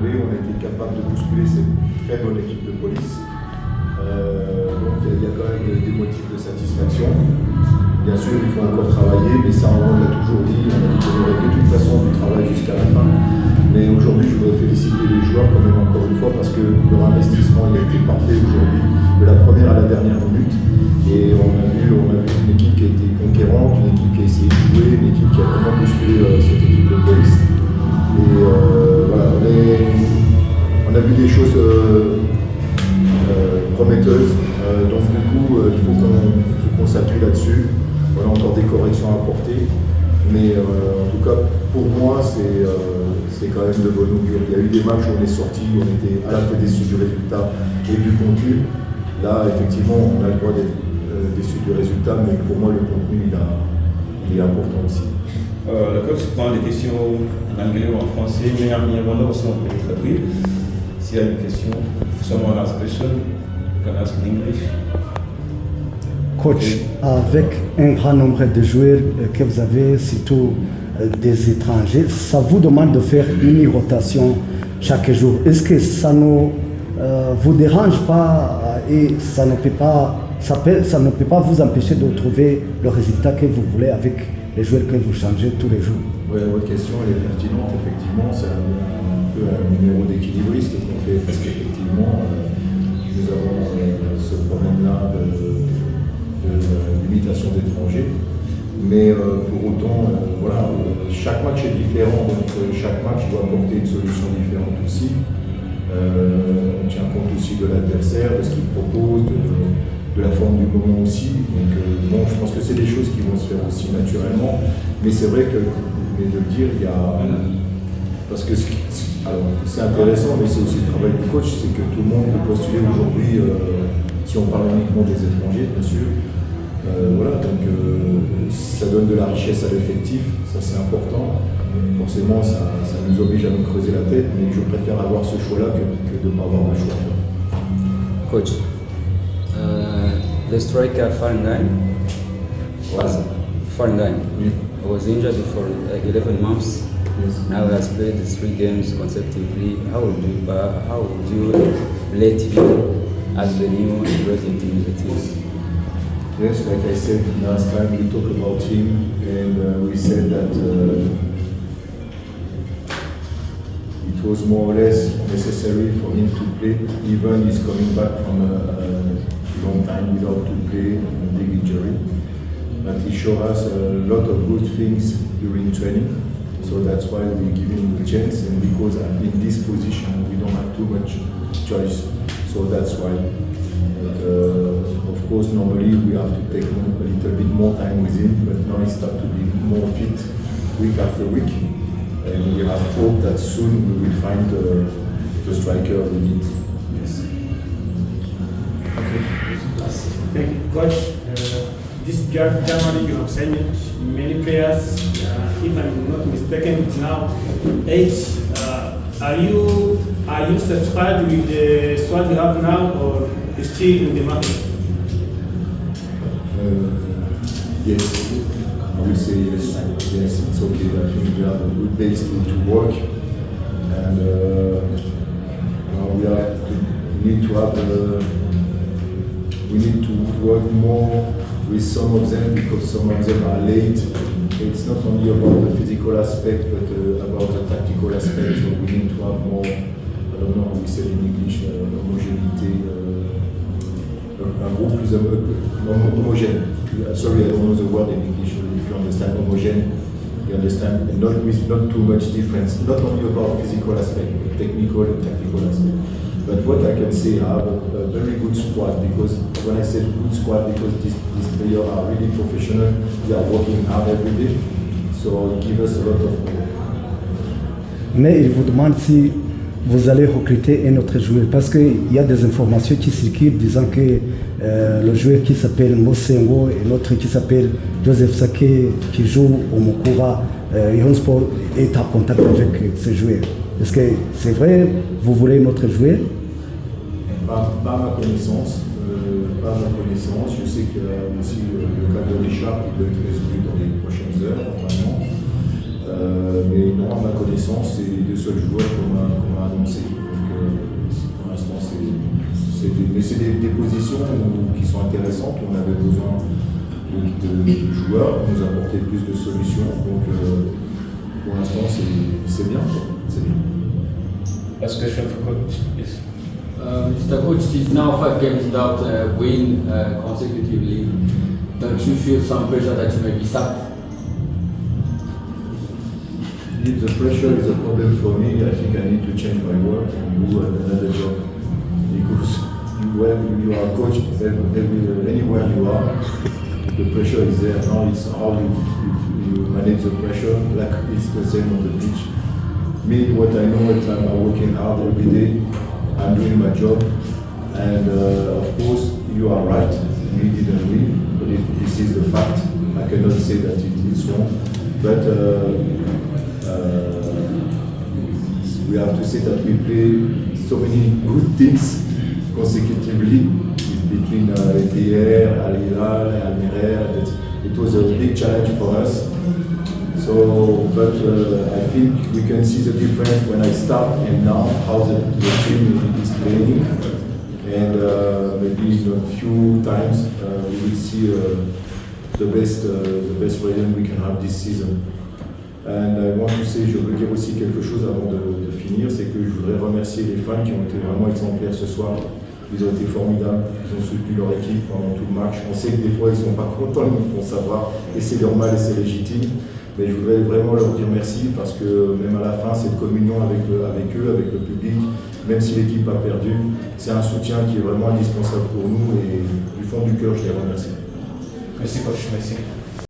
joué, on a été capable de bousculer cette très bonne équipe de police. Donc il y a quand même des motifs de satisfaction. Bien sûr, il faut encore travailler, mais ça on l'a toujours dit, on a dit qu'on aurait de toute façon du travail jusqu'à la fin. Mais aujourd'hui, je voudrais féliciter les joueurs quand même encore une fois parce que leur investissement il a été parfait aujourd'hui, de la première à la dernière minute. Et on a vu une équipe qui a été conquérante, une équipe qui a essayé de jouer, une équipe qui a vraiment bousculé cette équipe de police. Et voilà, on a vu des choses prometteuses. Donc du coup, il faut qu'on s'appuie là-dessus. On a encore des corrections à apporter. Mais en tout cas, pour moi, c'est quand même de bonne augure. Il y a eu des matchs où on est sorti, où on était à la fois déçus du résultat et du contenu. Là, effectivement, on a le droit d'être déçu du résultat, mais pour moi, le contenu, il est important aussi. Le coach prend des questions en anglais ou en français, mais en irlandais aussi, on peut les traduire. S'il y a une question, someone has a question, you can ask in English. Coach, avec un grand nombre de joueurs que vous avez, surtout des étrangers, ça vous demande de faire une rotation chaque jour. Est-ce que ça ne vous dérange pas et ça ne peut pas vous empêcher de trouver le résultat que vous voulez avec les joueurs que vous changez tous les jours? Oui, votre question elle est pertinente. Effectivement, c'est un peu un numéro d'équilibriste qu'on fait parce qu'effectivement, nous avons ce problème-là de limitation d'étrangers. Mais pour autant, voilà, chaque match est différent, donc chaque match doit apporter une solution différente aussi. On tient compte aussi de l'adversaire, de ce qu'il propose, de la forme du moment aussi. Donc bon, je pense que c'est des choses qui vont se faire aussi naturellement. Mais c'est vrai que, mais de le dire, il y a... Parce que alors, c'est intéressant, mais c'est aussi le travail du coach, c'est que tout le monde peut postuler aujourd'hui, si on parle uniquement des étrangers, bien sûr. Voilà, donc ça donne de la richesse à l'effectif, ça c'est important. Forcément, ça nous oblige à nous creuser la tête, mais je préfère avoir ce choix-là que de ne pas avoir le choix. Coach, the striker Farenheim was injured for 11 months. Yes. Now he has played 3 games consecutively. How would you rate him as the new ingredient in the team? Yes, like I said last time, we talked about him, and we said that it was more or less necessary for him to play, even he's coming back from a long time without to play, a big injury. But he showed us a lot of good things during training, so that's why we give him the chance, and because in this position we don't have too much choice, so that's why. Of course, normally we have to take a little bit more time with him, but now he starts to be more fit week after week, and we have hope that soon we will find the striker we need. Yes. Okay. Thank you, Coach. This January you have signed many players. If I'm not mistaken, it's now 8. Are you satisfied with the squad you have now, or still in the market? Yes, I will say yes. Yes, it's okay. I think we have a good base to work, and we need to work more with some of them because some of them are late. It's not only about the physical aspect, but about the tactical aspect. So we need to have more. I don't know how we say in English, homogénéité. Un groupe plus homogène. Sorry, I don't know the word in English. If you understand homogène, you understand not with not too much difference. Not only about physical aspect, but technical and tactical aspect. But what I can say, I have a very good squad because when I say good squad, because these players are really professional, they are working hard every day, so it gives us a lot of hope. Mais il vous demande si vous allez recruter un autre joueur parce qu'il y a des informations qui circulent disant que le joueur qui s'appelle Mosengo et l'autre qui s'appelle Joseph Sake qui joue au Mokura Sport est en contact avec ce joueur. Est-ce que c'est vrai, vous voulez un autre joueur? Pas ma connaissance. Je sais que aussi le cas de Richard qui doit être résolu dans les prochaines heures normalement. Mais non, à ma connaissance, c'est les 2 seuls joueurs qu'on m'a annoncé. c'est des positions qui sont intéressantes. On avait besoin de joueurs, nous apporter plus de solutions. Donc pour l'instant, c'est bien. C'est bien. Last question for coach. Yes. Mr. Coach, it is now 5 games without win consecutively. Don't you feel some pressure that you may be sacked? If the pressure is a problem for me, I think I need to change my work and do another job. Because when you are a coach, anywhere you are, the pressure is there. Now it's how you manage the pressure, like it's the same on the pitch. Me, what I know is I'm working hard every day. I'm doing my job, and of course you are right. We didn't win, but this is the fact. I cannot say that it is wrong, but we have to say that we play so many good teams consecutively between ETR, Al Hilal, Almeria. It was a big challenge for us. So, but I think we can see the difference when I start and now, how the team is playing. And maybe in a few times we will see the best version we can have this season. And I want to say, je veux dire aussi quelque chose avant de finir, c'est que je voudrais remercier les fans qui ont été vraiment exemplaires ce soir. Ils ont été formidables, ils ont soutenu leur équipe pendant tout le match. On sait que des fois ils ne sont pas contents, ils nous font savoir, et c'est normal et c'est légitime. Mais je voudrais vraiment leur dire merci parce que même à la fin, cette communion avec eux, avec le public, même si l'équipe a perdu, c'est un soutien qui est vraiment indispensable pour nous et du fond du cœur, je les remercie. Merci coach, merci.